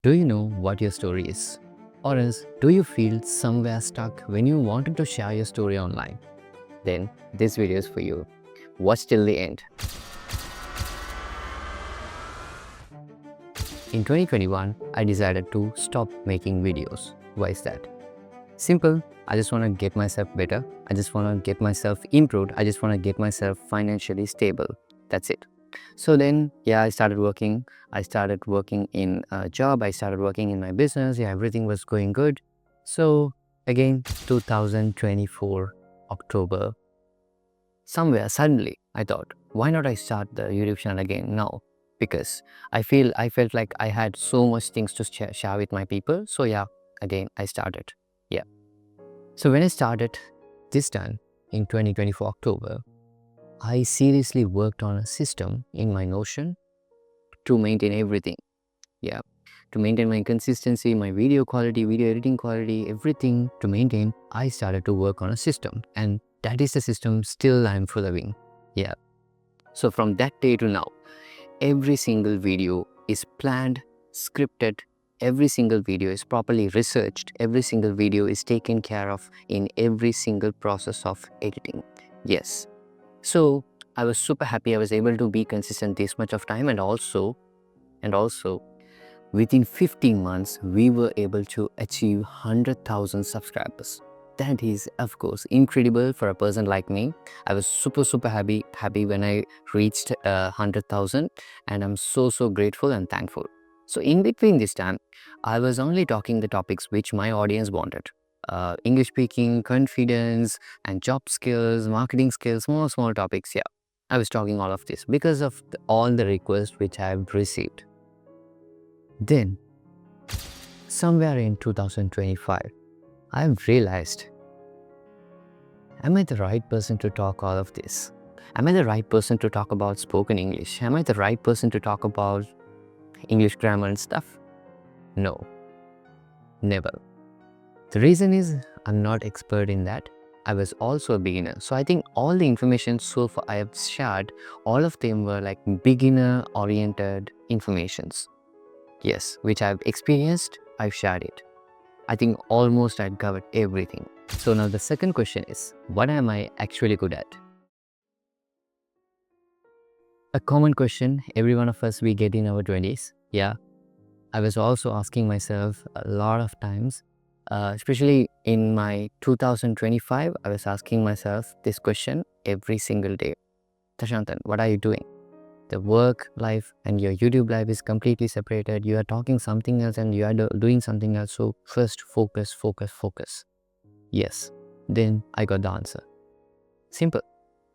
Do you know what your story is? Or else, do you feel somewhere stuck when you wanted to share your story online? Then this video is for you. Watch till the end. In 2021, I decided to stop making videos. Why is that? Simple. I just want to get myself better. I just want to get myself improved. I just want to get myself financially stable. That's it. So then, I started working. I started working in a job. I started working in my business. Yeah, everything was going good. So again, 2024 October, somewhere suddenly I thought, why not I start the YouTube channel again now? Because I felt like I had so much things to share with my people. So yeah, again I started. Yeah. So when I started this time in 2024 October, I seriously worked on a system in my Notion to maintain everything. Yeah. To maintain my consistency, my video quality, video editing quality, everything to maintain, I started to work on a system. And that is the system still I'm following. Yeah. So from that day to now, every single video is planned, scripted, every single video is properly researched, every single video is taken care of in every single process of editing. Yes. So I was super happy I was able to be consistent this much of time, and also within 15 months, we were able to achieve 100,000 subscribers. That is, of course, incredible for a person like me. I was super happy when I reached 100,000, and I'm so grateful and thankful. So in between this time, I was only talking the topics which my audience wanted. English speaking, confidence, and job skills, marketing skills, small topics. Yeah, I was talking all of this because of all the requests which I have received. Then, somewhere in 2025, I've realized, am I the right person to talk all of this? Am I the right person to talk about spoken English? Am I the right person to talk about English grammar and stuff? No, never. The reason is I'm not expert in that. I was also a beginner. So I think all the information so far I have shared, all of them were like beginner oriented informations. Yes, which I've experienced, I've shared it. I think almost I'd covered everything. So now the second question is, what am I actually good at? A common question every one of us we get in our 20s. Yeah, I was also asking myself a lot of times, especially in my 2025, I was asking myself this question every single day. Thasanthan, what are you doing? The work life and your YouTube life is completely separated. You are talking something else and you are doing something else. So first focus. Yes. Then I got the answer. Simple.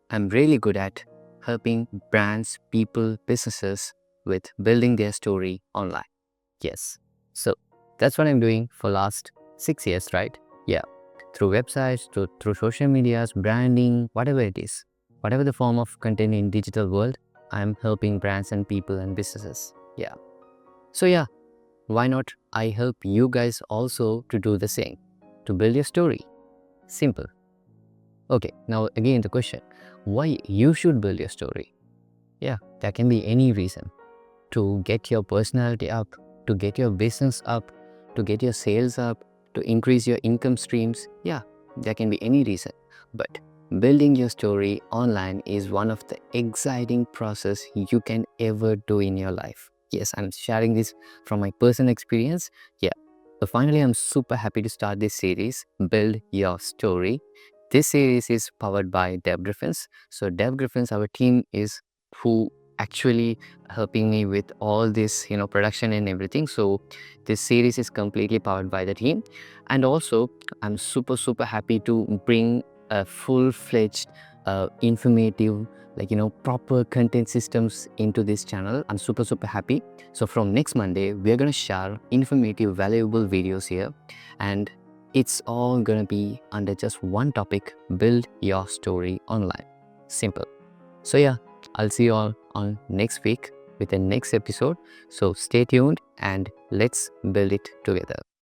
I'm really good at helping brands, people, businesses with building their story online. Yes. So that's what I'm doing for last 6 years, right? Yeah. Through websites, through social medias, branding, whatever it is. Whatever the form of content in digital world, I'm helping brands and people and businesses. Yeah. So yeah, why not I help you guys also to do the same, to build your story. Simple. Okay, now again the question, why you should build your story? Yeah, there can be any reason. To get your personality up, to get your business up, to get your sales up, to increase your income streams. Yeah, there can be any reason. But building your story online is one of the exciting process you can ever do in your life. Yes, I'm sharing this from my personal experience. Yeah. So finally, I'm super happy to start this series, Build Your Story. This series is powered by Dev Griffins. So Dev Griffins, our team is who actually helping me with all this, production and everything. So this series is completely powered by the team. And also, I'm super happy to bring a full-fledged, informative, proper content systems into this channel. I'm super happy. So from next Monday, we're gonna share informative, valuable videos here, and it's all gonna be under just one topic: build your story online. Simple. So yeah, I'll see you all on next week with the next episode. So stay tuned and let's build it together.